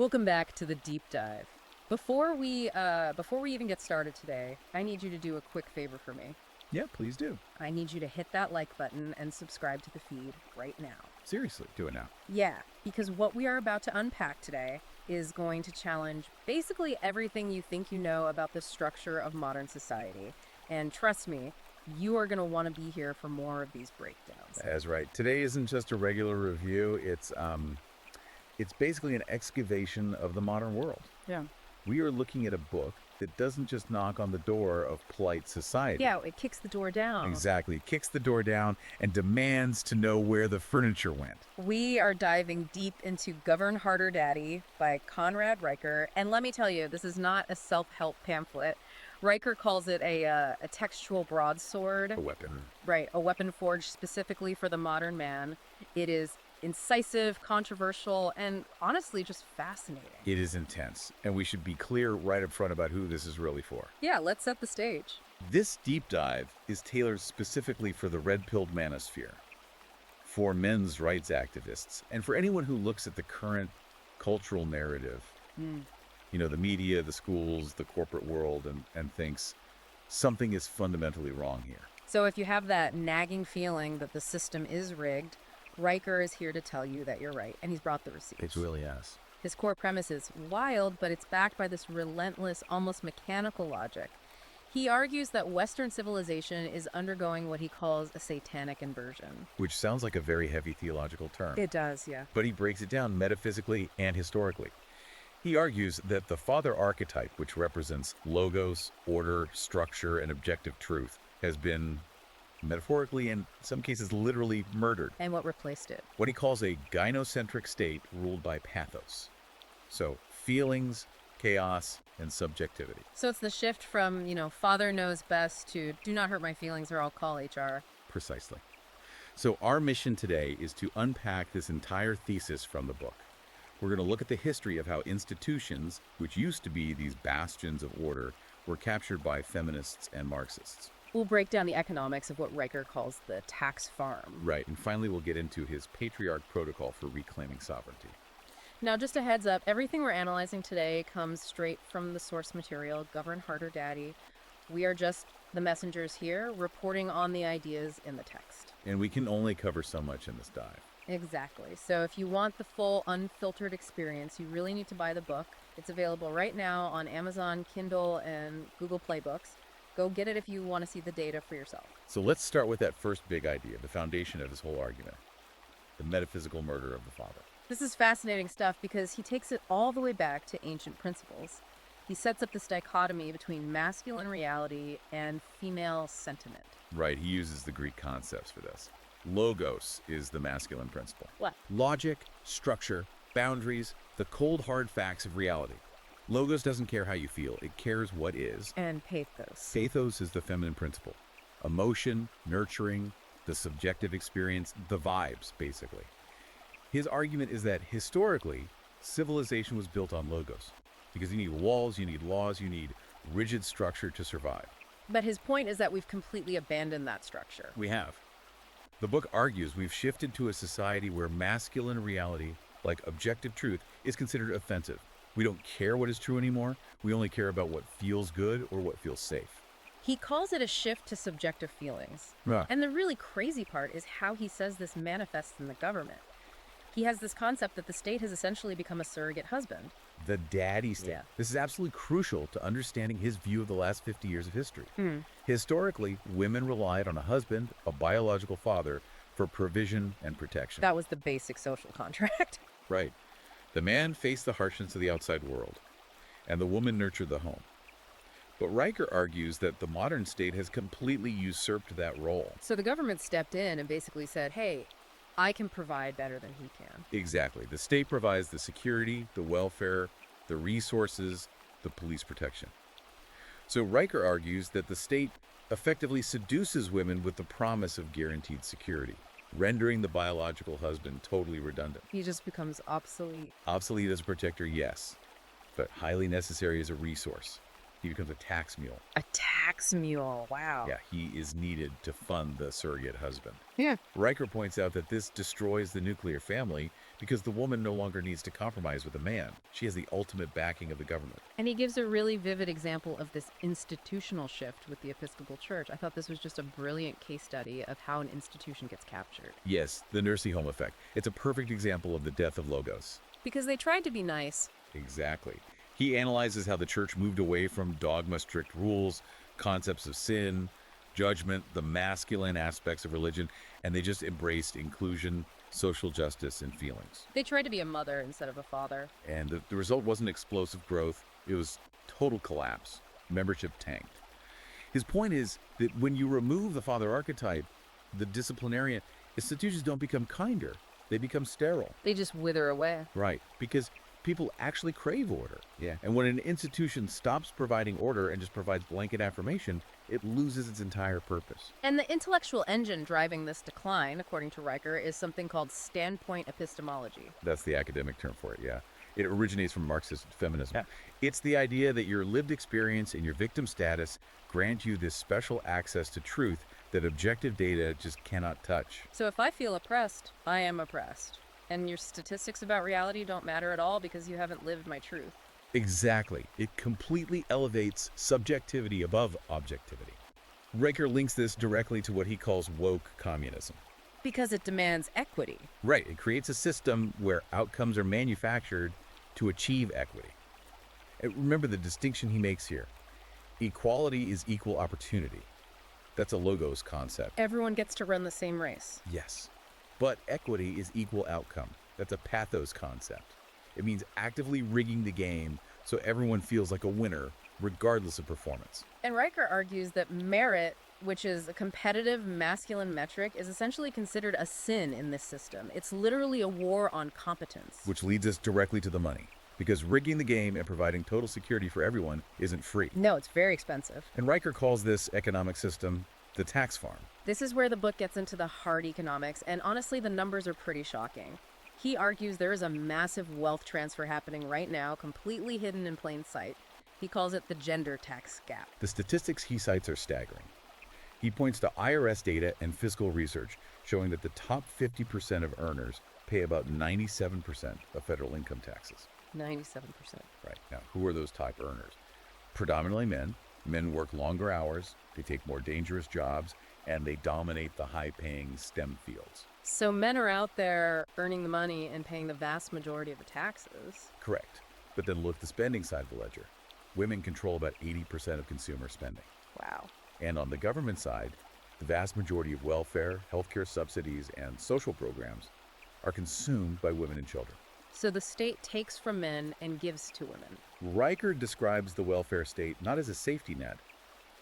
Welcome back to the deep dive. Before we even get started today, I need you to do a quick favor for me. Yeah, please do. I need you to hit that like button and subscribe to the feed right now. Seriously, do it now. Yeah, because what we are about to unpack today is going to challenge basically everything you think you know about the structure of modern society. And trust me, you are going to want to be here for more of these breakdowns. That's right. Today isn't just a regular review. It's basically an excavation of the modern world. Yeah. We are looking at a book that doesn't just knock on the door of polite society. Yeah, it kicks the door down. Exactly. It kicks the door down and demands to know where the furniture went. We are diving deep into Govern Harder Daddy by Conrad Riker. And let me tell you, this is not a self-help pamphlet. Riker calls it a textual broadsword. A weapon. Right, a weapon forged specifically for the modern man. It is incisive, controversial, and honestly just fascinating. It is intense, and we should be clear right up front about who this is really for. Yeah, let's set the stage. This deep dive is tailored specifically for the red-pilled manosphere, for men's rights activists, and for anyone who looks at the current cultural narrative, the media, the schools, the corporate world, and thinks something is fundamentally wrong here. So if you have that nagging feeling that the system is rigged, Riker is here to tell you that you're right, and he's brought the receipts. It really is. His core premise is wild, but it's backed by this relentless, almost mechanical logic. He argues that Western civilization is undergoing what he calls a satanic inversion. Which sounds like a very heavy theological term. It does, yeah. But he breaks it down metaphysically and historically. He argues that the father archetype, which represents logos, order, structure, and objective truth, has been metaphorically and in some cases literally murdered. And what replaced it? What he calls a gynocentric state ruled by pathos. So feelings, chaos, and subjectivity. So it's the shift from, father knows best to do not hurt my feelings or I'll call HR. Precisely. So our mission today is to unpack this entire thesis from the book. We're going to look at the history of how institutions, which used to be these bastions of order, were captured by feminists and Marxists. We'll break down the economics of what Riker calls the tax farm. Right, and finally we'll get into his Patriarch Protocol for reclaiming sovereignty. Now, just a heads up, everything we're analyzing today comes straight from the source material, Govern Harder Daddy. We are just the messengers here, reporting on the ideas in the text. And we can only cover so much in this dive. Exactly. So if you want the full, unfiltered experience, you really need to buy the book. It's available right now on Amazon, Kindle, and Google Play Books. Go get it if you want to see the data for yourself. So let's start with that first big idea, the foundation of his whole argument, the metaphysical murder of the father. This is fascinating stuff because he takes it all the way back to ancient principles. He sets up this dichotomy between masculine reality and female sentiment. Right, he uses the Greek concepts for this. Logos is the masculine principle. What? Logic, structure, boundaries, the cold hard facts of reality. Logos doesn't care how you feel, it cares what is. And pathos. Pathos is the feminine principle. Emotion, nurturing, the subjective experience, the vibes, basically. His argument is that historically, civilization was built on logos. Because you need walls, you need laws, you need rigid structure to survive. But his point is that we've completely abandoned that structure. We have. The book argues we've shifted to a society where masculine reality, like objective truth, is considered offensive. We don't care what is true anymore. We only care about what feels good or what feels safe. He calls it a shift to subjective feelings. Yeah. And the really crazy part is how he says this manifests in the government. He has this concept that the state has essentially become a surrogate husband. The daddy state. Yeah. This is absolutely crucial to understanding his view of the last 50 years of history. Historically, women relied on a husband, a biological father, for provision and protection. That was the basic social contract. Right. The man faced the harshness of the outside world, and the woman nurtured the home. But Riker argues that the modern state has completely usurped that role. So the government stepped in and basically said, hey, I can provide better than he can. Exactly. The state provides the security, the welfare, the resources, the police protection. So Riker argues that the state effectively seduces women with the promise of guaranteed security, rendering the biological husband totally redundant. He just becomes obsolete. Obsolete as a protector, yes, but highly necessary as a resource. He becomes a tax mule. A tax mule. Wow. Yeah, he is needed to fund the surrogate husband. Yeah. Riker points out that this destroys the nuclear family because the woman no longer needs to compromise with a man. She has the ultimate backing of the government. And he gives a really vivid example of this institutional shift with the Episcopal Church. I thought this was just a brilliant case study of how an institution gets captured. Yes, the nursing home effect. It's a perfect example of the death of logos. Because they tried to be nice. Exactly. He analyzes how the church moved away from dogma, strict rules, concepts of sin, judgment, the masculine aspects of religion, and they just embraced inclusion, social justice, and feelings. They tried to be a mother instead of a father. And the result wasn't explosive growth, it was total collapse. Membership tanked. His point is that when you remove the father archetype, the disciplinarian, institutions don't become kinder, they become sterile. They just wither away. Right, because people actually crave order. Yeah. And when an institution stops providing order and just provides blanket affirmation, it loses its entire purpose. And the intellectual engine driving this decline, according to Riker, is something called standpoint epistemology. That's the academic term for it, yeah. It originates from Marxist feminism. Yeah. It's the idea that your lived experience and your victim status grant you this special access to truth that objective data just cannot touch. So if I feel oppressed, I am oppressed. And your statistics about reality don't matter at all because you haven't lived my truth. Exactly. It completely elevates subjectivity above objectivity. Riker links this directly to what he calls woke communism. Because it demands equity. Right. It creates a system where outcomes are manufactured to achieve equity. And remember the distinction he makes here. Equality is equal opportunity. That's a logos concept. Everyone gets to run the same race. Yes. But equity is equal outcome. That's a pathos concept. It means actively rigging the game so everyone feels like a winner, regardless of performance. And Riker argues that merit, which is a competitive masculine metric, is essentially considered a sin in this system. It's literally a war on competence. Which leads us directly to the money. Because rigging the game and providing total security for everyone isn't free. No, it's very expensive. And Riker calls this economic system the tax farm. This is where the book gets into the hard economics, and honestly, the numbers are pretty shocking. He argues there is a massive wealth transfer happening right now, completely hidden in plain sight. He calls it the gender tax gap. The statistics he cites are staggering. He points to IRS data and fiscal research showing that the top 50% of earners pay about 97% of federal income taxes. 97%. Right. Now, who are those top earners? Predominantly men. Men work longer hours, they take more dangerous jobs, and they dominate the high-paying STEM fields. So men are out there earning the money and paying the vast majority of the taxes. Correct. But then look at the spending side of the ledger. Women control about 80% of consumer spending. Wow. And on the government side, the vast majority of welfare, healthcare subsidies, and social programs are consumed by women and children. So the state takes from men and gives to women. Riker describes the welfare state not as a safety net,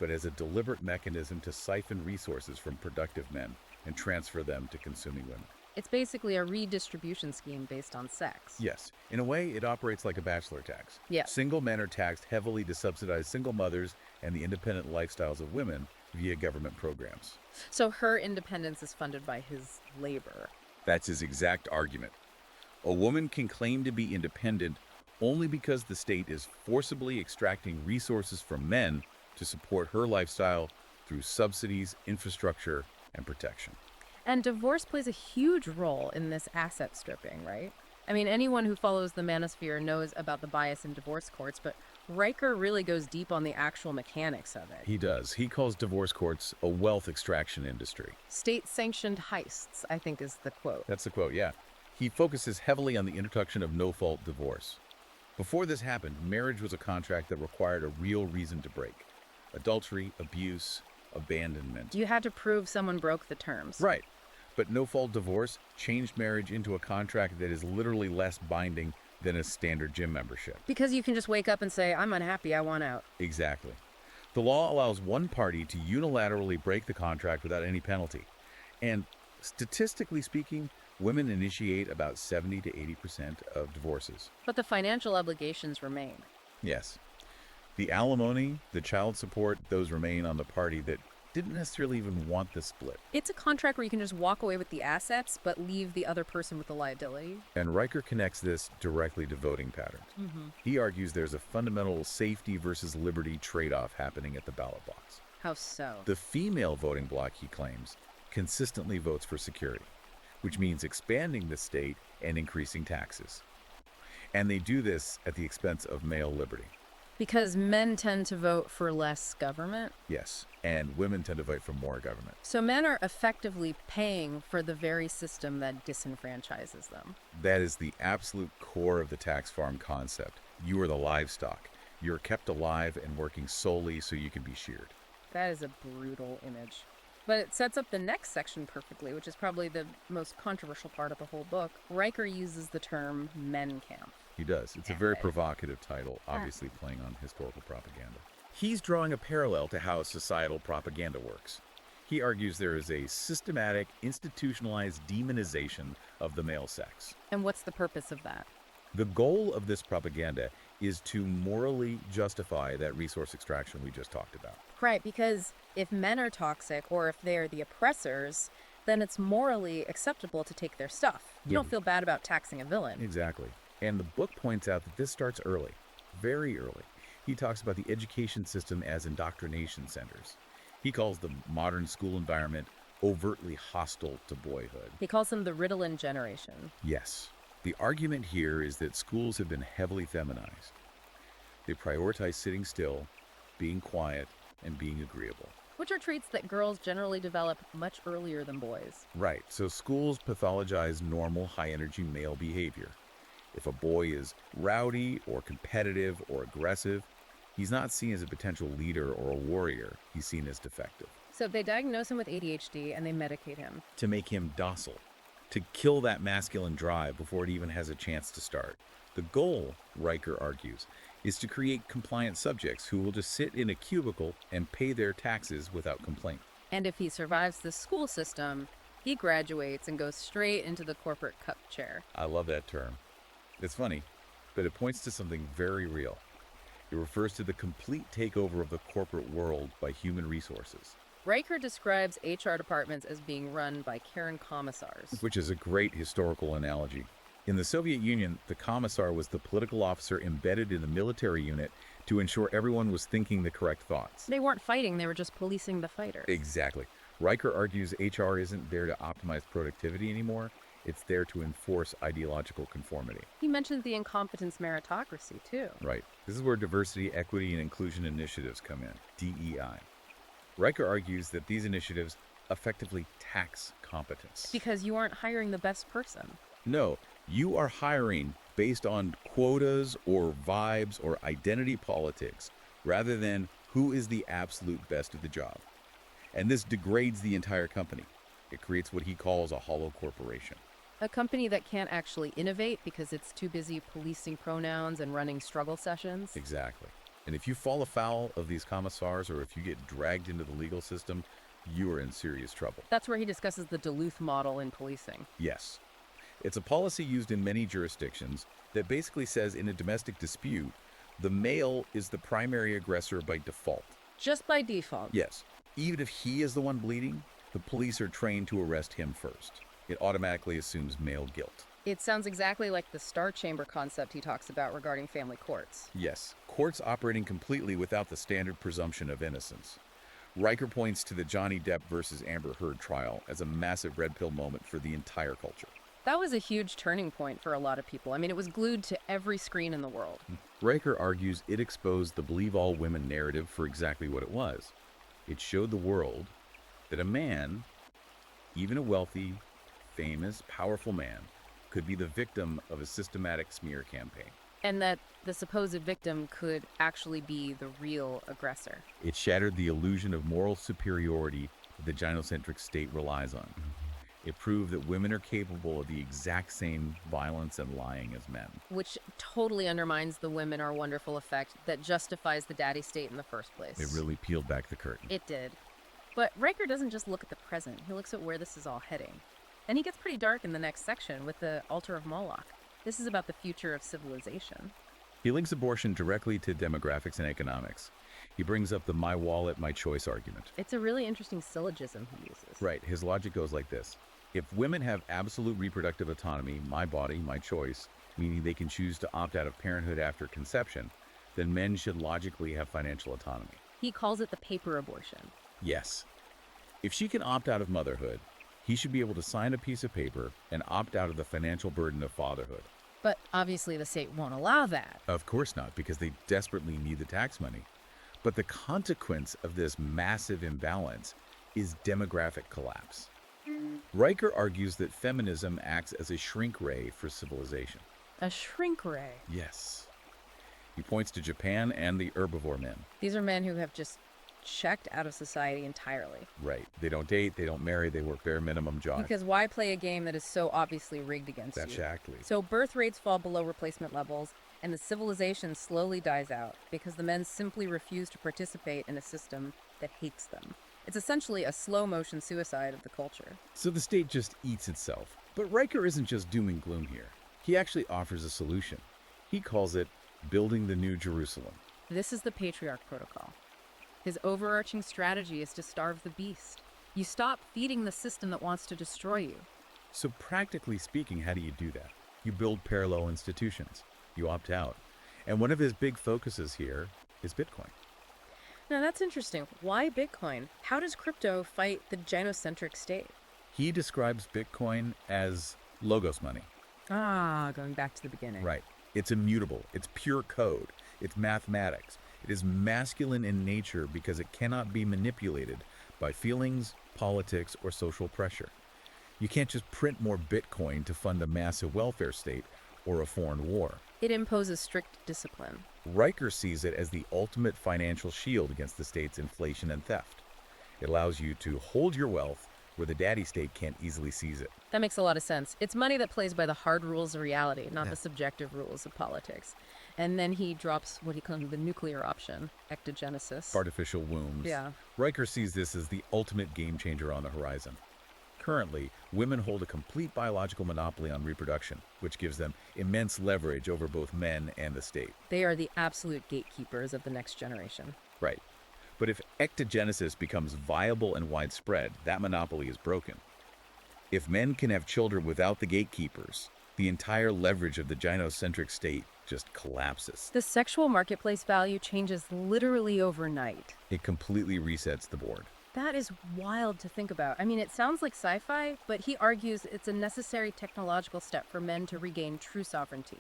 but as a deliberate mechanism to siphon resources from productive men and transfer them to consuming women. It's basically a redistribution scheme based on sex. Yes. In a way, it operates like a bachelor tax. Yeah. Single men are taxed heavily to subsidize single mothers and the independent lifestyles of women via government programs. So her independence is funded by his labor. That's his exact argument. A woman can claim to be independent only because the state is forcibly extracting resources from men to support her lifestyle through subsidies, infrastructure, and protection. And divorce plays a huge role in this asset stripping, right? I mean, anyone who follows the manosphere knows about the bias in divorce courts, but Riker really goes deep on the actual mechanics of it. He does. He calls divorce courts a wealth extraction industry. State-sanctioned heists, I think is the quote. That's the quote, yeah. He focuses heavily on the introduction of no-fault divorce. Before this happened, marriage was a contract that required a real reason to break. Adultery, abuse, abandonment. You had to prove someone broke the terms. Right. But no-fault divorce changed marriage into a contract that is literally less binding than a standard gym membership. Because you can just wake up and say, I'm unhappy, I want out. Exactly. The law allows one party to unilaterally break the contract without any penalty. And statistically speaking, women initiate about 70 to 80% of divorces. But the financial obligations remain. Yes. The alimony, the child support, those remain on the party that didn't necessarily even want the split. It's a contract where you can just walk away with the assets, but leave the other person with the liability. And Riker connects this directly to voting patterns. He argues there's a fundamental safety versus liberty trade-off happening at the ballot box. How so? The female voting bloc, he claims, consistently votes for security, which means expanding the state and increasing taxes. And they do this at the expense of male liberty. Because men tend to vote for less government? Yes, and women tend to vote for more government. So men are effectively paying for the very system that disenfranchises them. That is the absolute core of the tax farm concept. You are the livestock. You're kept alive and working solely so you can be sheared. That is a brutal image. But it sets up the next section perfectly, which is probably the most controversial part of the whole book. Riker uses the term men camp. He does. It's a very provocative title, obviously playing on historical propaganda. He's drawing a parallel to how societal propaganda works. He argues there is a systematic, institutionalized demonization of the male sex. And what's the purpose of that? The goal of this propaganda is to morally justify that resource extraction we just talked about. Right, because if men are toxic or if they're the oppressors, then it's morally acceptable to take their stuff. You don't feel bad about taxing a villain. Exactly. And the book points out that this starts early, very early. He talks about the education system as indoctrination centers. He calls the modern school environment overtly hostile to boyhood. He calls them the Ritalin generation. Yes. The argument here is that schools have been heavily feminized. They prioritize sitting still, being quiet, and being agreeable. Which are traits that girls generally develop much earlier than boys. Right. So schools pathologize normal, high-energy male behavior. If a boy is rowdy or competitive or aggressive, he's not seen as a potential leader or a warrior. He's seen as defective. So they diagnose him with ADHD and they medicate him. To make him docile, to kill that masculine drive before it even has a chance to start. The goal, Riker argues, is to create compliant subjects who will just sit in a cubicle and pay their taxes without complaint. And if he survives the school system, he graduates and goes straight into the corporate cup chair. I love that term. It's funny, but it points to something very real. It refers to the complete takeover of the corporate world by human resources. Riker describes HR departments as being run by Karen commissars. Which is a great historical analogy. In the Soviet Union, the commissar was the political officer embedded in the military unit to ensure everyone was thinking the correct thoughts. They weren't fighting, they were just policing the fighters. Exactly. Riker argues HR isn't there to optimize productivity anymore. It's there to enforce ideological conformity. He mentions the incompetence meritocracy, too. Right. This is where diversity, equity, and inclusion initiatives come in, DEI. Riker argues that these initiatives effectively tax competence. Because you aren't hiring the best person. No, you are hiring based on quotas or vibes or identity politics, rather than who is the absolute best at the job. And this degrades the entire company. It creates what he calls a hollow corporation. A company that can't actually innovate because it's too busy policing pronouns and running struggle sessions. Exactly. And if you fall afoul of these commissars or if you get dragged into the legal system, you are in serious trouble. That's where he discusses the Duluth model in policing. Yes. It's a policy used in many jurisdictions that basically says in a domestic dispute, the male is the primary aggressor by default. Just by default. Yes. Even if he is the one bleeding, the police are trained to arrest him first. It automatically assumes male guilt. It sounds exactly like the Star Chamber concept he talks about regarding family courts. Yes, courts operating completely without the standard presumption of innocence. Riker points to the Johnny Depp versus Amber Heard trial as a massive red pill moment for the entire culture. That was a huge turning point for a lot of people. I mean, it was glued to every screen in the world. Riker argues it exposed the believe all women narrative for exactly what it was. It showed the world that a man, even a wealthy, famous, powerful man, could be the victim of a systematic smear campaign. And that the supposed victim could actually be the real aggressor. It shattered the illusion of moral superiority that the gynocentric state relies on. It proved that women are capable of the exact same violence and lying as men. Which totally undermines the women are wonderful effect that justifies the daddy state in the first place. It really peeled back the curtain. It did. But Riker doesn't just look at the present, he looks at where this is all heading. And he gets pretty dark in the next section with the altar of Moloch. This is about the future of civilization. He links abortion directly to demographics and economics. He brings up the my wallet, my choice argument. It's a really interesting syllogism he uses. Right, his logic goes like this. If women have absolute reproductive autonomy, my body, my choice, meaning they can choose to opt out of parenthood after conception, then men should logically have financial autonomy. He calls it the paper abortion. Yes. If she can opt out of motherhood, he should be able to sign a piece of paper and opt out of the financial burden of fatherhood. But obviously the state won't allow that. Of course not, because they desperately need the tax money. But the consequence of this massive imbalance is demographic collapse. Riker argues that feminism acts as a shrink ray for civilization. A shrink ray. Yes. He points to Japan and the herbivore men. These are men who have just checked out of society entirely. Right. They don't date, they don't marry, they work bare minimum jobs. Because why play a game that is so obviously rigged against you? Exactly. So birth rates fall below replacement levels, and the civilization slowly dies out because the men simply refuse to participate in a system that hates them. It's essentially a slow-motion suicide of the culture. So the state just eats itself. But Riker isn't just doom and gloom here. He actually offers a solution. He calls it building the New Jerusalem. This is the Patriarch Protocol. His overarching strategy is to starve the beast. You stop feeding the system that wants to destroy you. So practically speaking, how do you do that? You build parallel institutions. You opt out. And one of his big focuses here is Bitcoin. Now that's interesting. Why Bitcoin? How does crypto fight the gynocentric state? He describes Bitcoin as logos money. Going back to the beginning. Right. It's immutable. It's pure code. It's mathematics. It is masculine in nature because it cannot be manipulated by feelings, politics, or social pressure. You can't just print more Bitcoin to fund a massive welfare state or a foreign war. It imposes strict discipline. Riker sees it as the ultimate financial shield against the state's inflation and theft. It allows you to hold your wealth where the daddy state can't easily seize it. That makes a lot of sense. It's money that plays by the hard rules of reality, not the subjective rules of politics. And then he drops what he calls the nuclear option, ectogenesis. Artificial wombs. Yeah. Riker sees this as the ultimate game changer on the horizon. Currently, women hold a complete biological monopoly on reproduction, which gives them immense leverage over both men and the state. They are the absolute gatekeepers of the next generation. Right. But if ectogenesis becomes viable and widespread, that monopoly is broken. If men can have children without the gatekeepers, the entire leverage of the gynocentric state just collapses. The sexual marketplace value changes literally overnight. It completely resets the board. That is wild to think about. I mean, it sounds like sci-fi, but he argues it's a necessary technological step for men to regain true sovereignty.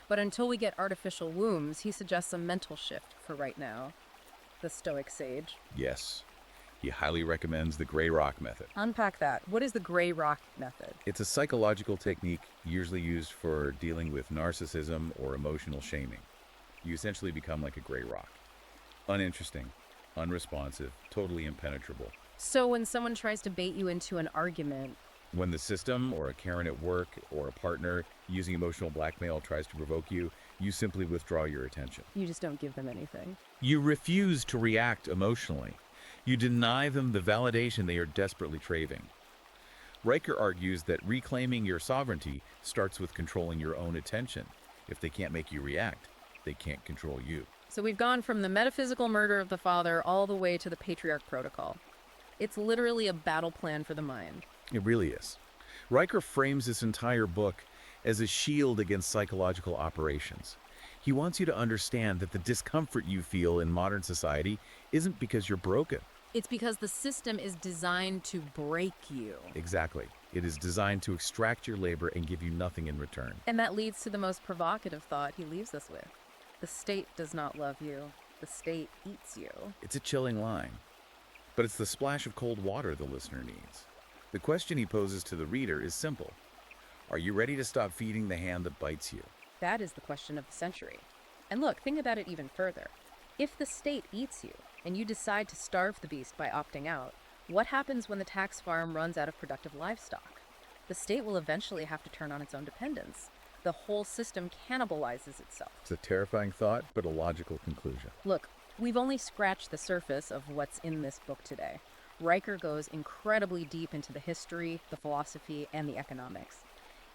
But until we get artificial wombs, he suggests a mental shift for right now. The Stoic sage. Yes. He highly recommends the gray rock method. Unpack that. What is the gray rock method? It's a psychological technique usually used for dealing with narcissism or emotional shaming. You essentially become like a gray rock. Uninteresting, unresponsive, totally impenetrable. So when someone tries to bait you into an argument... When the system or a Karen at work or a partner using emotional blackmail tries to provoke you, you simply withdraw your attention. You just don't give them anything. You refuse to react emotionally. You deny them the validation they are desperately craving. Riker argues that reclaiming your sovereignty starts with controlling your own attention. If they can't make you react, they can't control you. So we've gone from the metaphysical murder of the father all the way to the Patriarch Protocol. It's literally a battle plan for the mind. It really is. Riker frames this entire book as a shield against psychological operations. He wants you to understand that the discomfort you feel in modern society isn't because you're broken. It's because the system is designed to break you. Exactly. It is designed to extract your labor and give you nothing in return. And that leads to the most provocative thought he leaves us with. The state does not love you. The state eats you. It's a chilling line, but it's the splash of cold water the listener needs. The question he poses to the reader is simple. Are you ready to stop feeding the hand that bites you? That is the question of the century. And look, think about it even further. If the state eats you, and you decide to starve the beast by opting out, what happens when the tax farm runs out of productive livestock? The state will eventually have to turn on its own dependence. The whole system cannibalizes itself. It's a terrifying thought, but a logical conclusion. Look, we've only scratched the surface of what's in this book today. Riker goes incredibly deep into the history, the philosophy, and the economics.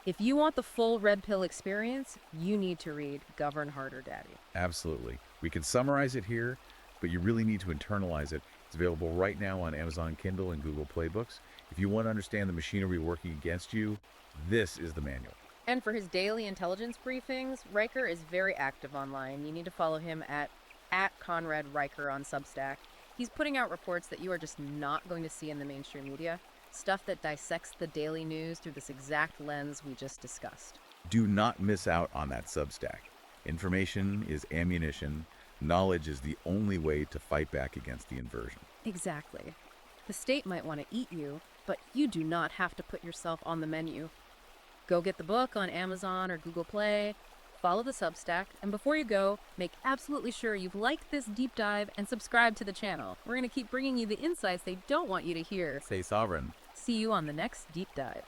If you want the full red pill experience, you need to read Govern Harder, Daddy. Absolutely. We can summarize it here, but you really need to internalize it. It's available right now on Amazon Kindle and Google Play Books. If you want to understand the machinery working against you, this is the manual. And for his daily intelligence briefings, Riker is very active online. You need to follow him at Conrad Riker on Substack. He's putting out reports that you are just not going to see in the mainstream media, stuff that dissects the daily news through this exact lens we just discussed. Do not miss out on that Substack. Information is ammunition. Knowledge is the only way to fight back against the inversion. Exactly. The state might want to eat you, but you do not have to put yourself on the menu. Go get the book on Amazon or Google Play, follow the Substack, and before you go, make absolutely sure you've liked this deep dive and subscribe to the channel. We're going to keep bringing you the insights they don't want you to hear. Stay sovereign. See you on the next deep dive.